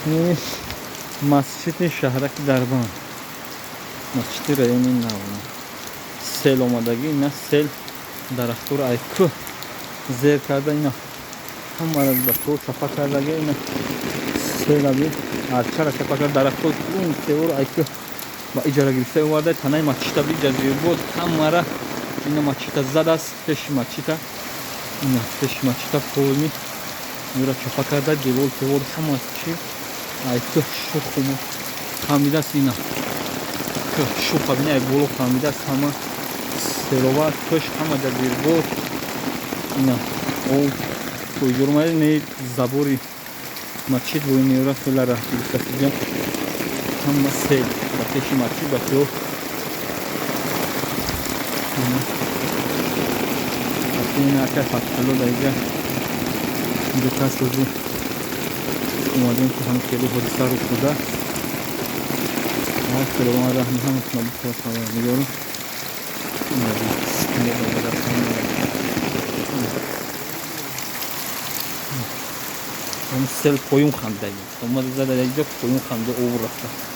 این مسجد شهرک دربان، مسجد رایانی نبود. سیل آمدگی نه سیل درختور ایکو زیر کرده اینا هم مرد به تو چپا کردگی اینا سیل آبی ارچه را چپا کرد درختور اون سیور ایکو با اجاره گرفته ورده تنهای مسجد بی جزیر بود هم مرد اینا مسجد زد است پیش مسجد اینا پیش مسجد پولمی میره چپا کرده دیوال تیوال همه چی ایکو شو خومو خمیده است اینا شو خبینه ای بولو خمیده است همه سیلوات توش همه جزیر بود اینا او جرمه نی زبوری مسجد بوی نیورا خیلی رفتی بسیجا همه سیل بسیشی مسجد بسیو این اکر فتحلو دیگه اینجا کس روزی اومدیم که همه خیلی حدیثه رو شده خیلی با من رحمی هم اتنا بخیر خواهد میگارم اون سل پویون خنده اومده زده اینجا پویون خنده او رفته